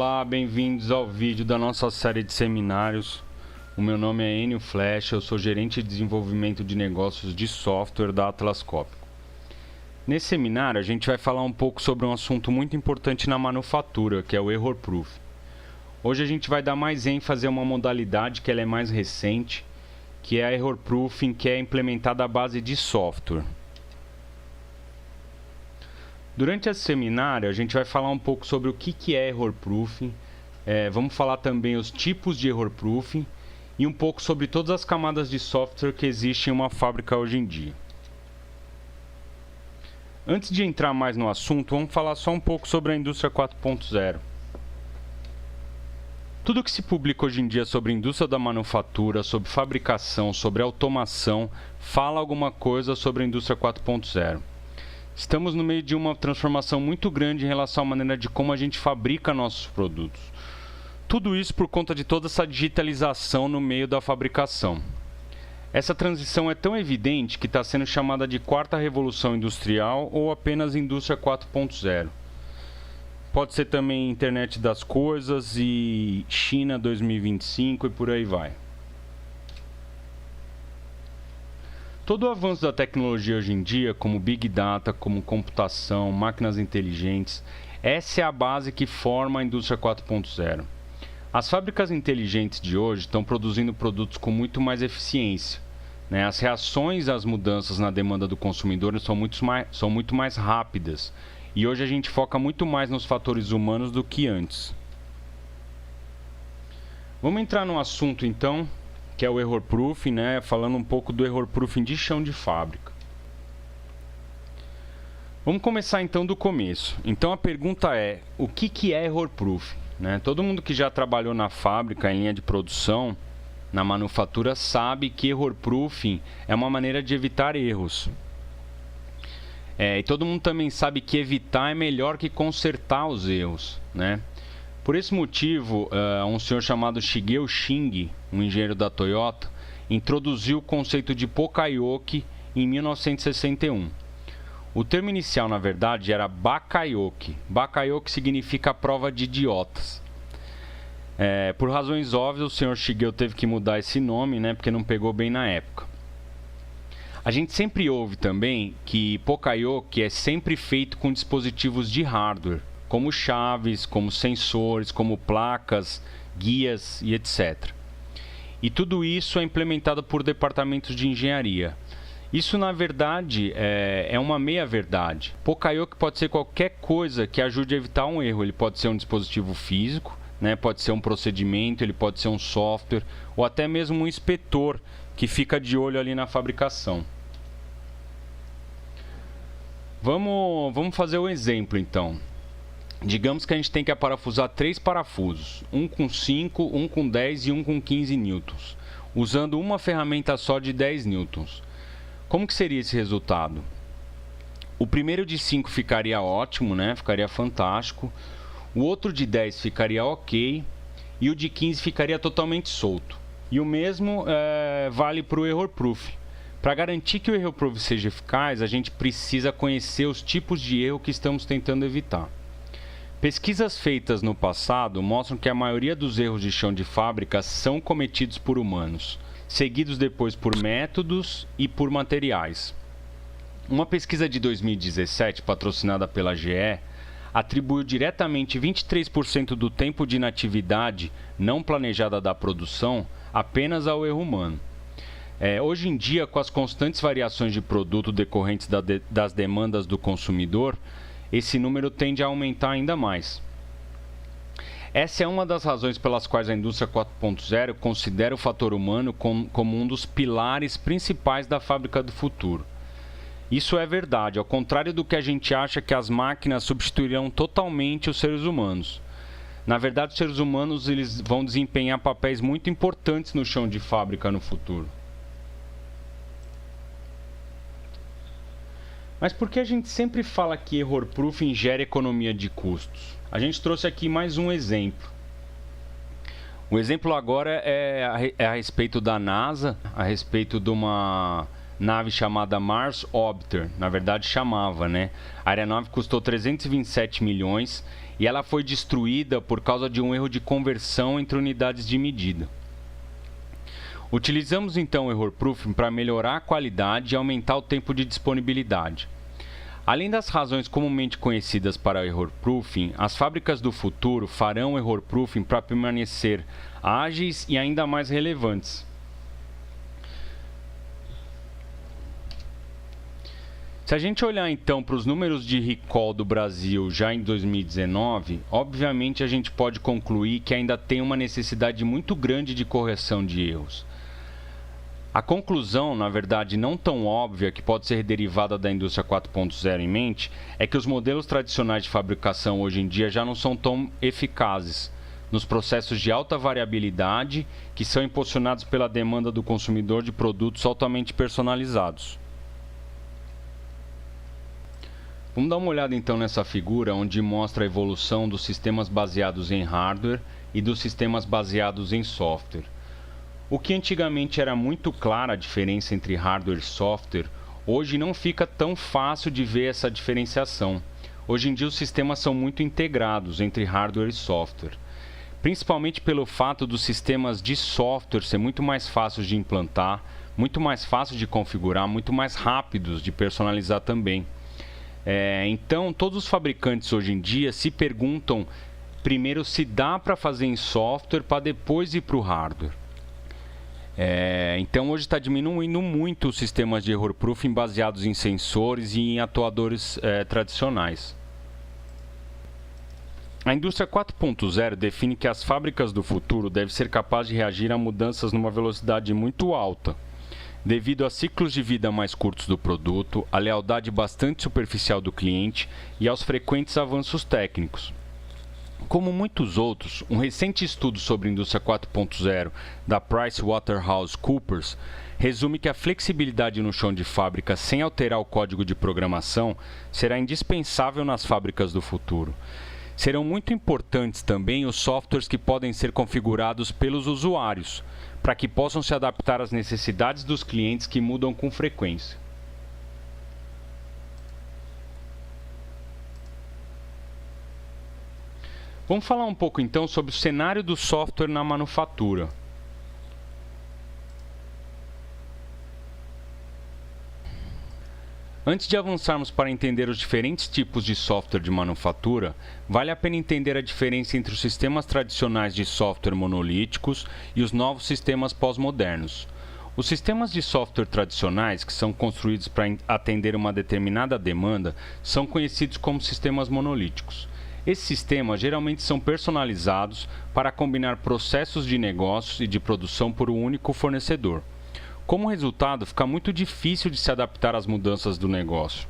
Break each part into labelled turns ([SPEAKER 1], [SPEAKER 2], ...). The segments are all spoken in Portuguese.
[SPEAKER 1] Olá, bem-vindos ao vídeo da nossa série de seminários. O meu nome é Enio Flecha, eu sou gerente de desenvolvimento de negócios de software da Atlas Copco. Nesse seminário a gente vai falar um pouco sobre um assunto muito importante na manufatura, que é o Error Proof. Hoje a gente vai dar mais ênfase a uma modalidade que ela é mais recente, que é a Error Proofing, que é implementada à base de software. Durante esse seminário, a gente vai falar um pouco sobre o que é Error Proofing, vamos falar também os tipos de Error Proofing e um pouco sobre todas as camadas de software que existem em uma fábrica hoje em dia. Antes de entrar mais no assunto, vamos falar só um pouco sobre a indústria 4.0. Tudo que se publica hoje em dia sobre a indústria da manufatura, sobre fabricação, sobre automação, fala alguma coisa sobre a indústria 4.0. Estamos no meio de uma transformação muito grande em relação à maneira de como a gente fabrica nossos produtos. Tudo isso por conta de toda essa digitalização no meio da fabricação. Essa transição é tão evidente que está sendo chamada de quarta revolução industrial ou apenas indústria 4.0. Pode ser também internet das coisas e China 2025 e por aí vai. Todo o avanço da tecnologia hoje em dia, como Big Data, como computação, máquinas inteligentes, essa é a base que forma a indústria 4.0. As fábricas inteligentes de hoje estão produzindo produtos com muito mais eficiência, né? As reações às mudanças na demanda do consumidor são muito mais rápidas. E hoje a gente foca muito mais nos fatores humanos do que antes. Vamos entrar no assunto então, que é o Error Proofing, né? Falando um pouco do Error Proofing de chão de fábrica. Vamos começar então do começo. Então a pergunta é, o que é Error Proofing, né? Todo mundo que já trabalhou na fábrica, em linha de produção, na manufatura, sabe que Error Proofing é uma maneira de evitar erros. E todo mundo também sabe que evitar é melhor que consertar os erros, né? Por esse motivo, um senhor chamado Shigeo Shingi, um engenheiro da Toyota, introduziu o conceito de Pokayoke em 1961. O termo inicial, na verdade, era Bakayoke. Bakayoke significa prova de idiotas. Por razões óbvias, o senhor Shigeo teve que mudar esse nome, né, porque não pegou bem na época. A gente sempre ouve também que Pokayoke é sempre feito com dispositivos de hardware, como chaves, como sensores, como placas, guias e etc. E tudo isso é implementado por departamentos de engenharia. Isso, na verdade, é uma meia-verdade. Pokayoke pode ser qualquer coisa que ajude a evitar um erro. Ele pode ser um dispositivo físico, né? Pode ser um procedimento, ele pode ser um software, ou até mesmo um inspetor que fica de olho ali na fabricação. Vamos fazer o exemplo, então. Digamos que a gente tem que aparafusar 3 parafusos, um com 5, um com 10 e um com 15 newtons, usando uma ferramenta só de 10 newtons. Como que seria esse resultado? O primeiro de 5 ficaria ótimo, né? Ficaria fantástico. O outro de 10 ficaria ok. E o de 15 ficaria totalmente solto. E o mesmo vale para o Error Proof. Para garantir que o Error Proof seja eficaz, a gente precisa conhecer os tipos de erro que estamos tentando evitar. Pesquisas feitas no passado mostram que a maioria dos erros de chão de fábrica são cometidos por humanos, seguidos depois por métodos e por materiais. Uma pesquisa de 2017, patrocinada pela GE, atribuiu diretamente 23% do tempo de inatividade não planejada da produção apenas ao erro humano. Hoje em dia, com as constantes variações de produto decorrentes das demandas do consumidor, esse número tende a aumentar ainda mais. Essa é uma das razões pelas quais a indústria 4.0 considera o fator humano como um dos pilares principais da fábrica do futuro. Isso é verdade, ao contrário do que a gente acha que as máquinas substituirão totalmente os seres humanos. Na verdade, os seres humanos eles vão desempenhar papéis muito importantes no chão de fábrica no futuro. Mas por que a gente sempre fala que Error Proofing gera economia de custos? A gente trouxe aqui mais um exemplo. O exemplo agora é a respeito da NASA, a respeito de uma nave chamada Mars Orbiter, na verdade chamava, né? A aeronave custou 327 milhões e ela foi destruída por causa de um erro de conversão entre unidades de medida. Utilizamos então o error proofing para melhorar a qualidade e aumentar o tempo de disponibilidade. Além das razões comumente conhecidas para o error proofing, as fábricas do futuro farão o error proofing para permanecer ágeis e ainda mais relevantes. Se a gente olhar então para os números de recall do Brasil já em 2019, obviamente a gente pode concluir que ainda tem uma necessidade muito grande de correção de erros. A conclusão, na verdade, não tão óbvia que pode ser derivada da indústria 4.0 em mente, é que os modelos tradicionais de fabricação hoje em dia já não são tão eficazes nos processos de alta variabilidade que são impulsionados pela demanda do consumidor de produtos altamente personalizados. Vamos dar uma olhada então nessa figura onde mostra a evolução dos sistemas baseados em hardware e dos sistemas baseados em software. O que antigamente era muito clara a diferença entre hardware e software, hoje não fica tão fácil de ver essa diferenciação. Hoje em dia os sistemas são muito integrados entre hardware e software, principalmente pelo fato dos sistemas de software ser muito mais fáceis de implantar, muito mais fáceis de configurar, muito mais rápidos de personalizar também. Então, todos os fabricantes hoje em dia se perguntam primeiro se dá para fazer em software para depois ir para o hardware. Então, hoje está diminuindo muito os sistemas de error proofing baseados em sensores e em atuadores tradicionais. A indústria 4.0 define que as fábricas do futuro devem ser capazes de reagir a mudanças numa velocidade muito alta, devido a ciclos de vida mais curtos do produto, a lealdade bastante superficial do cliente e aos frequentes avanços técnicos. Como muitos outros, um recente estudo sobre a indústria 4.0 da PricewaterhouseCoopers resume que a flexibilidade no chão de fábrica sem alterar o código de programação será indispensável nas fábricas do futuro. Serão muito importantes também os softwares que podem ser configurados pelos usuários, para que possam se adaptar às necessidades dos clientes que mudam com frequência. Vamos falar um pouco então sobre o cenário do software na manufatura. Antes de avançarmos para entender os diferentes tipos de software de manufatura, vale a pena entender a diferença entre os sistemas tradicionais de software monolíticos e os novos sistemas pós-modernos. Os sistemas de software tradicionais, que são construídos para atender uma determinada demanda, são conhecidos como sistemas monolíticos. Esses sistemas geralmente são personalizados para combinar processos de negócios e de produção por um único fornecedor. Como resultado, fica muito difícil de se adaptar às mudanças do negócio.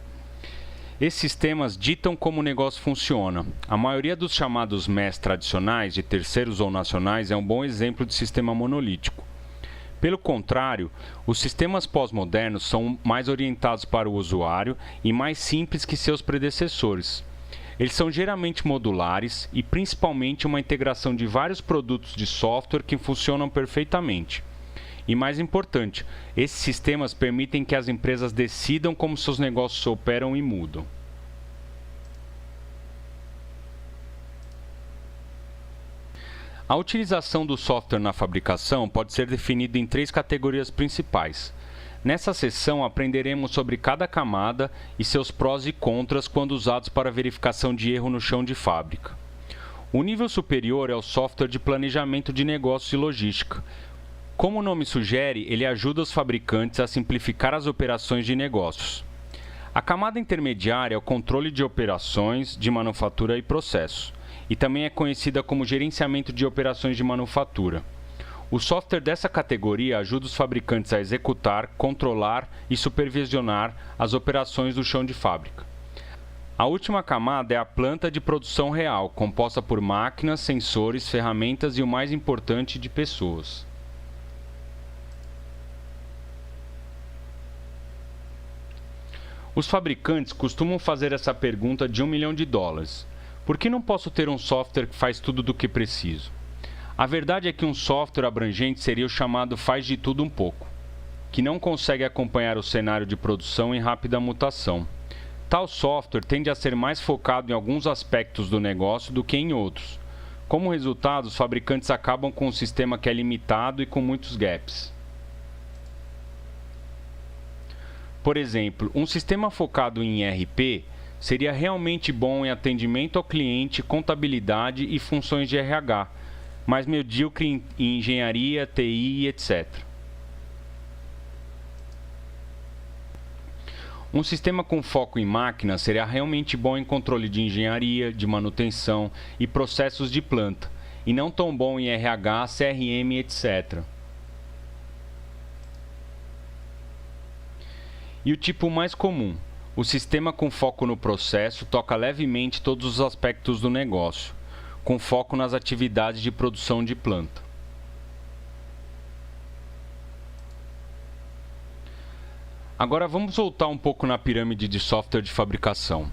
[SPEAKER 1] Esses sistemas ditam como o negócio funciona. A maioria dos chamados MES tradicionais, de terceiros ou nacionais, é um bom exemplo de sistema monolítico. Pelo contrário, os sistemas pós-modernos são mais orientados para o usuário e mais simples que seus predecessores. Eles são geralmente modulares e principalmente uma integração de vários produtos de software que funcionam perfeitamente. E mais importante, esses sistemas permitem que as empresas decidam como seus negócios operam e mudam. A utilização do software na fabricação pode ser definida em 3 categorias principais. Nessa sessão, aprenderemos sobre cada camada e seus prós e contras quando usados para verificação de erro no chão de fábrica. O nível superior é o software de planejamento de negócios e logística. Como o nome sugere, ele ajuda os fabricantes a simplificar as operações de negócios. A camada intermediária é o controle de operações de manufatura e processos, e também é conhecida como gerenciamento de operações de manufatura. O software dessa categoria ajuda os fabricantes a executar, controlar e supervisionar as operações do chão de fábrica. A última camada é a planta de produção real, composta por máquinas, sensores, ferramentas e, o mais importante, de pessoas. Os fabricantes costumam fazer essa pergunta de $1 milhão. Por que não posso ter um software que faz tudo do que preciso? A verdade é que um software abrangente seria o chamado faz de tudo um pouco. que não consegue acompanhar o cenário de produção em rápida mutação. Tal software tende a ser mais focado em alguns aspectos do negócio do que em outros. Como resultado, os fabricantes acabam com um sistema que é limitado e com muitos gaps. Por exemplo, um sistema focado em ERP seria realmente bom em atendimento ao cliente, contabilidade e funções de RH, mas medíocre em engenharia, TI, etc. Um sistema com foco em máquinas seria realmente bom em controle de engenharia, de manutenção e processos de planta, e não tão bom em RH, CRM, etc. E o tipo mais comum, o sistema com foco no processo toca levemente todos os aspectos do negócio, com foco nas atividades de produção de planta. Agora vamos voltar um pouco na pirâmide de software de fabricação.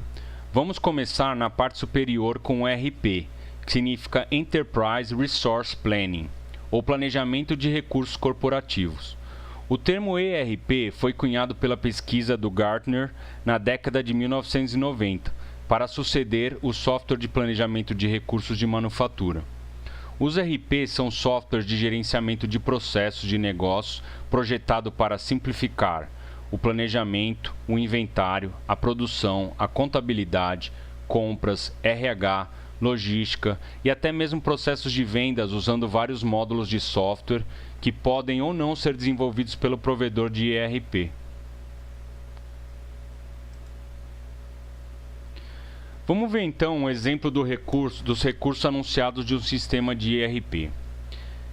[SPEAKER 1] Vamos começar na parte superior com o ERP, que significa Enterprise Resource Planning, ou Planejamento de Recursos Corporativos. O termo ERP foi cunhado pela pesquisa do Gartner na década de 1990, para suceder o software de planejamento de recursos de manufatura. Os ERP são softwares de gerenciamento de processos de negócios projetado para simplificar o planejamento, o inventário, a produção, a contabilidade, compras, RH, logística e até mesmo processos de vendas usando vários módulos de software que podem ou não ser desenvolvidos pelo provedor de ERP. Vamos ver então um exemplo dos recursos anunciados de um sistema de ERP.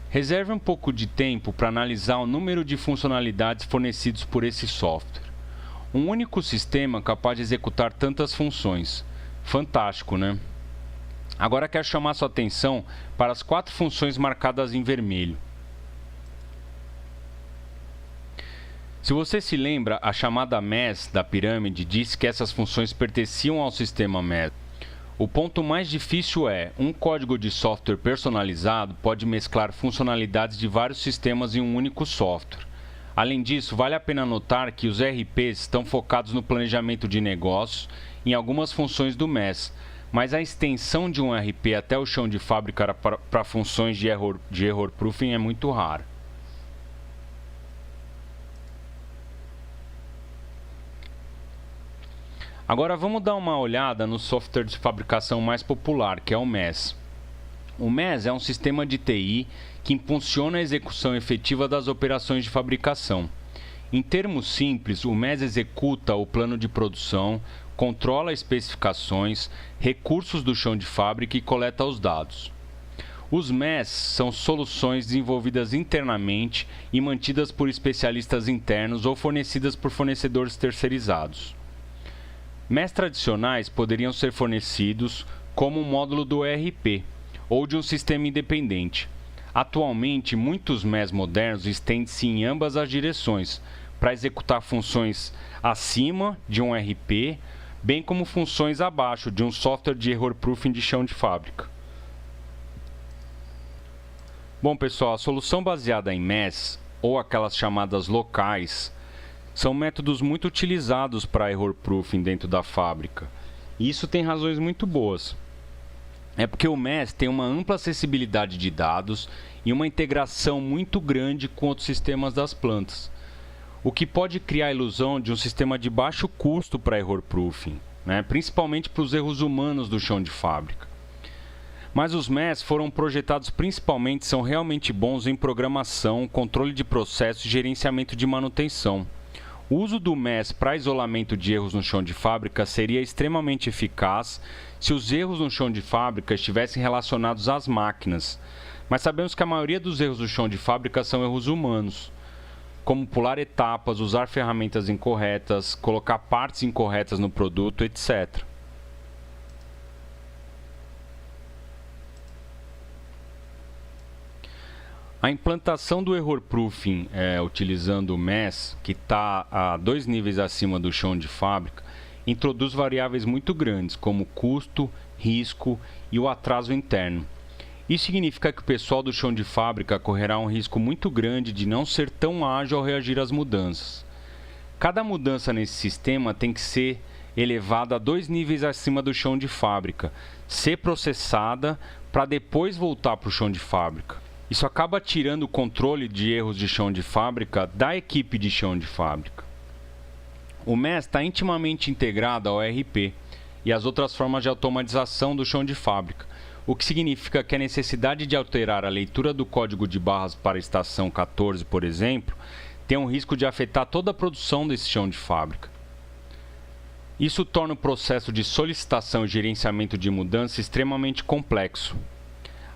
[SPEAKER 1] Reserve um pouco de tempo para analisar o número de funcionalidades fornecidos por esse software. Um único sistema capaz de executar tantas funções. Fantástico, né? Agora quero chamar sua atenção para as 4 funções marcadas em vermelho. Se você se lembra, a chamada MES da pirâmide disse que essas funções pertenciam ao sistema MES. O ponto mais difícil é, um código de software personalizado pode mesclar funcionalidades de vários sistemas em um único software. Além disso, vale a pena notar que os ERPs estão focados no planejamento de negócios em algumas funções do MES, mas a extensão de um ERP até o chão de fábrica para funções de error proofing é muito rara. Agora vamos dar uma olhada no software de fabricação mais popular, que é o MES. O MES é um sistema de TI que impulsiona a execução efetiva das operações de fabricação. Em termos simples, o MES executa o plano de produção, controla especificações, recursos do chão de fábrica e coleta os dados. Os MES são soluções desenvolvidas internamente e mantidas por especialistas internos ou fornecidas por fornecedores terceirizados. MES tradicionais poderiam ser fornecidos como um módulo do ERP ou de um sistema independente. Atualmente, muitos MES modernos estendem-se em ambas as direções, para executar funções acima de um ERP, bem como funções abaixo de um software de error proofing de chão de fábrica. Bom, pessoal, a solução baseada em MES, ou aquelas chamadas locais, são métodos muito utilizados para error proofing dentro da fábrica. E isso tem razões muito boas. É porque o MES tem uma ampla acessibilidade de dados e uma integração muito grande com outros sistemas das plantas, o que pode criar a ilusão de um sistema de baixo custo para error proofing, né? Principalmente para os erros humanos do chão de fábrica. Mas os MES foram projetados principalmente, são realmente bons em programação, controle de processos e gerenciamento de manutenção. O uso do MES para isolamento de erros no chão de fábrica seria extremamente eficaz se os erros no chão de fábrica estivessem relacionados às máquinas. Mas sabemos que a maioria dos erros do chão de fábrica são erros humanos, como pular etapas, usar ferramentas incorretas, colocar partes incorretas no produto, etc. A implantação do error proofing utilizando o MES, que está a 2 níveis acima do chão de fábrica, introduz variáveis muito grandes, como custo, risco e o atraso interno. Isso significa que o pessoal do chão de fábrica correrá um risco muito grande de não ser tão ágil ao reagir às mudanças. Cada mudança nesse sistema tem que ser elevada a 2 níveis acima do chão de fábrica, ser processada para depois voltar para o chão de fábrica. Isso acaba tirando o controle de erros de chão de fábrica da equipe de chão de fábrica. O MES está intimamente integrado ao ERP e às outras formas de automatização do chão de fábrica, o que significa que a necessidade de alterar a leitura do código de barras para a estação 14, por exemplo, tem um risco de afetar toda a produção desse chão de fábrica. Isso torna o processo de solicitação e gerenciamento de mudança extremamente complexo.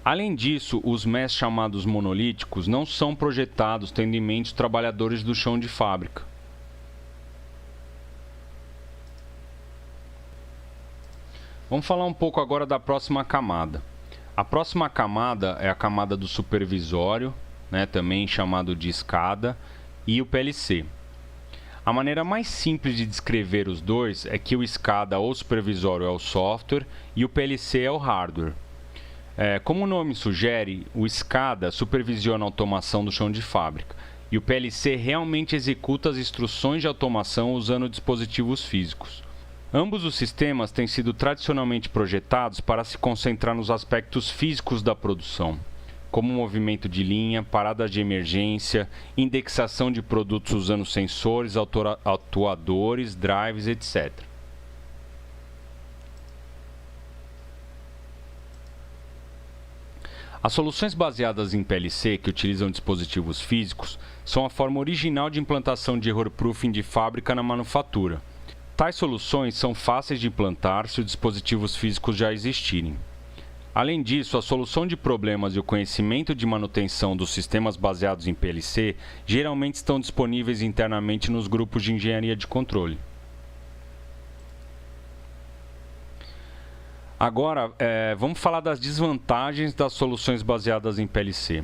[SPEAKER 1] Além disso, os MES chamados monolíticos não são projetados tendo em mente os trabalhadores do chão de fábrica. Vamos falar um pouco agora da próxima camada. A próxima camada é a camada do supervisório, também chamado de escada, e o PLC. A maneira mais simples de descrever os dois é que o escada ou supervisório é o software e o PLC é o hardware. Como o nome sugere, o escada supervisiona a automação do chão de fábrica e o PLC realmente executa as instruções de automação usando dispositivos físicos. Ambos os sistemas têm sido tradicionalmente projetados para se concentrar nos aspectos físicos da produção, como movimento de linha, paradas de emergência, indexação de produtos usando sensores, atuadores, drives, etc. As soluções baseadas em PLC, que utilizam dispositivos físicos, são a forma original de implantação de error proofing de fábrica na manufatura. Tais soluções são fáceis de implantar se os dispositivos físicos já existirem. Além disso, a solução de problemas e o conhecimento de manutenção dos sistemas baseados em PLC geralmente estão disponíveis internamente nos grupos de engenharia de controle. Agora, vamos falar das desvantagens das soluções baseadas em PLC.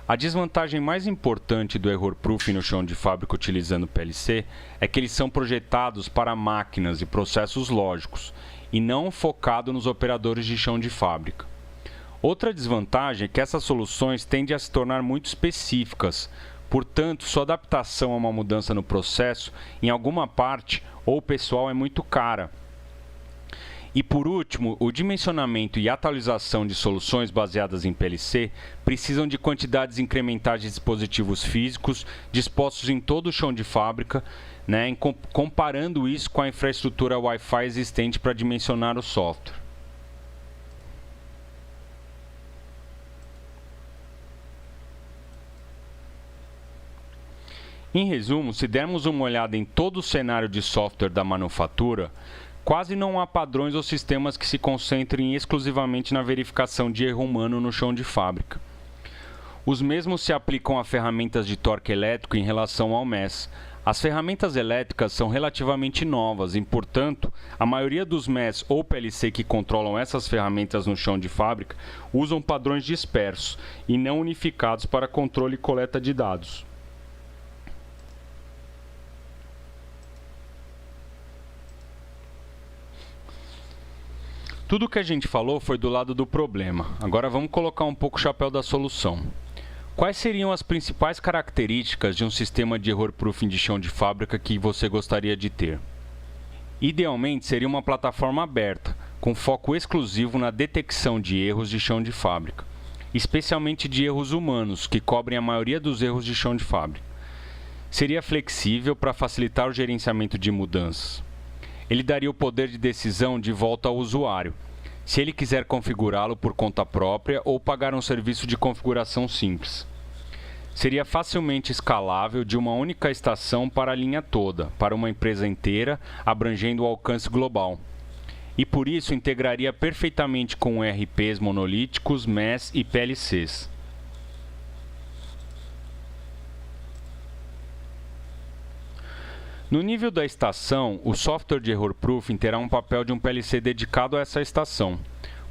[SPEAKER 1] A desvantagem mais importante do error proofing no chão de fábrica utilizando PLC é que eles são projetados para máquinas e processos lógicos e não focado nos operadores de chão de fábrica. Outra desvantagem é que essas soluções tendem a se tornar muito específicas, portanto, sua adaptação a uma mudança no processo, em alguma parte ou pessoal, é muito cara. E por último, o dimensionamento e atualização de soluções baseadas em PLC precisam de quantidades incrementais de dispositivos físicos dispostos em todo o chão de fábrica, comparando isso com a infraestrutura Wi-Fi existente para dimensionar o software. Em resumo, se dermos uma olhada em todo o cenário de software da manufatura, quase não há padrões ou sistemas que se concentrem exclusivamente na verificação de erro humano no chão de fábrica. Os mesmos se aplicam a ferramentas de torque elétrico em relação ao MES. As ferramentas elétricas são relativamente novas e, portanto, a maioria dos MES ou PLC que controlam essas ferramentas no chão de fábrica usam padrões dispersos e não unificados para controle e coleta de dados. Tudo o que a gente falou foi do lado do problema. Agora vamos colocar um pouco o chapéu da solução. Quais seriam as principais características de um sistema de error proofing de chão de fábrica que você gostaria de ter? Idealmente, seria uma plataforma aberta, com foco exclusivo na detecção de erros de chão de fábrica, especialmente de erros humanos, que cobrem a maioria dos erros de chão de fábrica. Seria flexível para facilitar o gerenciamento de mudanças. Ele daria o poder de decisão de volta ao usuário, se ele quiser configurá-lo por conta própria ou pagar um serviço de configuração simples. Seria facilmente escalável de uma única estação para a linha toda, para uma empresa inteira, abrangendo o alcance global. E por isso integraria perfeitamente com ERPs monolíticos, MES e PLCs. No nível da estação, o software de error proofing terá um papel de um PLC dedicado a essa estação,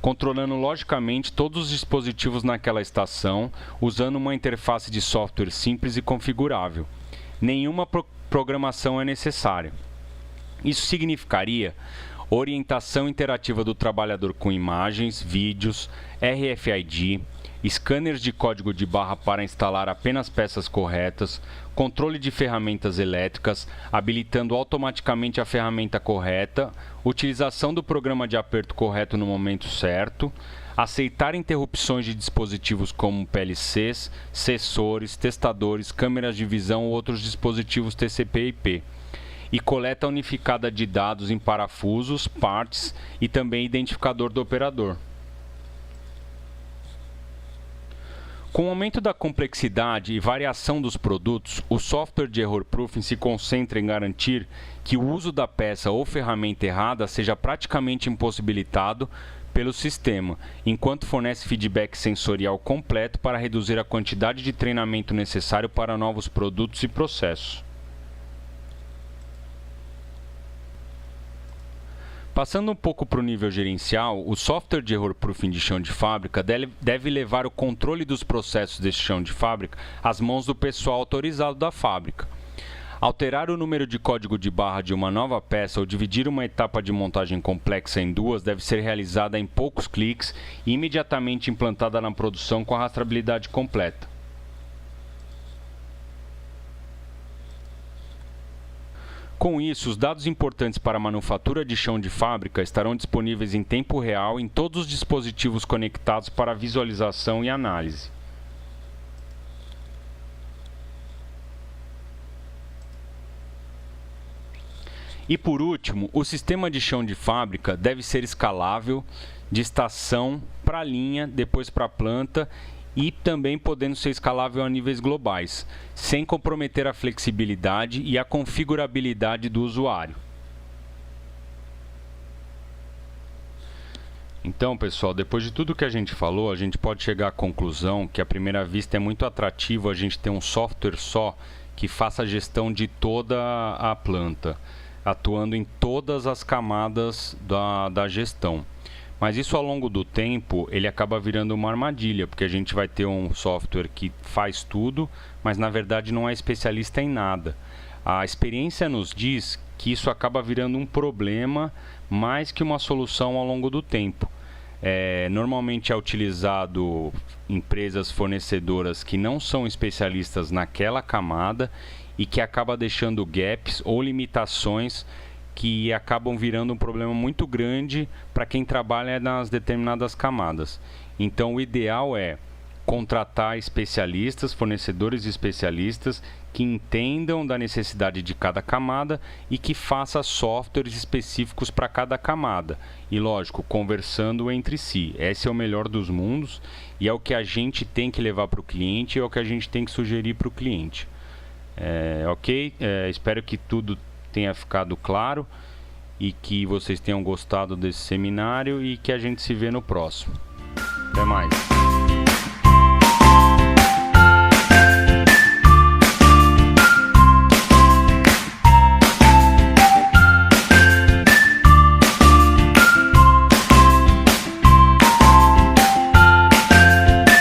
[SPEAKER 1] controlando logicamente todos os dispositivos naquela estação, usando uma interface de software simples e configurável. Nenhuma programação é necessária. Isso significaria orientação interativa do trabalhador com imagens, vídeos, RFID, scanners de código de barra para instalar apenas peças corretas, controle de ferramentas elétricas, habilitando automaticamente a ferramenta correta, utilização do programa de aperto correto no momento certo, aceitar interrupções de dispositivos como PLCs, sensores, testadores, câmeras de visão ou outros dispositivos TCP/IP, e coleta unificada de dados em parafusos, partes e também identificador do operador. Com o aumento da complexidade e variação dos produtos, o software de error proofing se concentra em garantir que o uso da peça ou ferramenta errada seja praticamente impossibilitado pelo sistema, enquanto fornece feedback sensorial completo para reduzir a quantidade de treinamento necessário para novos produtos e processos. Passando um pouco para o nível gerencial, o software de error proofing de chão de fábrica deve levar o controle dos processos deste chão de fábrica às mãos do pessoal autorizado da fábrica. Alterar o número de código de barra de uma nova peça ou dividir uma etapa de montagem complexa em duas deve ser realizada em poucos cliques e imediatamente implantada na produção com a rastreabilidade completa. Com isso, os dados importantes para a manufatura de chão de fábrica estarão disponíveis em tempo real em todos os dispositivos conectados para visualização e análise. E por último, o sistema de chão de fábrica deve ser escalável, de estação para linha, depois para planta, e também podendo ser escalável a níveis globais, sem comprometer a flexibilidade e a configurabilidade do usuário. Então, pessoal, depois de tudo que a gente falou, a gente pode chegar à conclusão que, à primeira vista, é muito atrativo a gente ter um software só que faça a gestão de toda a planta, atuando em todas as camadas da gestão. Mas isso, ao longo do tempo, ele acaba virando uma armadilha, porque a gente vai ter um software que faz tudo, mas na verdade não é especialista em nada. A experiência nos diz que isso acaba virando um problema mais que uma solução ao longo do tempo. Normalmente é utilizado empresas fornecedoras que não são especialistas naquela camada e que acaba deixando gaps ou limitações que acabam virando um problema muito grande para quem trabalha nas determinadas camadas. Então, o ideal é contratar especialistas, fornecedores especialistas que entendam da necessidade de cada camada e que faça softwares específicos para cada camada. E, lógico, conversando entre si. Esse é o melhor dos mundos e é o que a gente tem que levar para o cliente, é o que a gente tem que sugerir para o cliente. Ok? Espero que tudo tenha ficado claro e que vocês tenham gostado desse seminário e que a gente se vê no próximo. Até mais!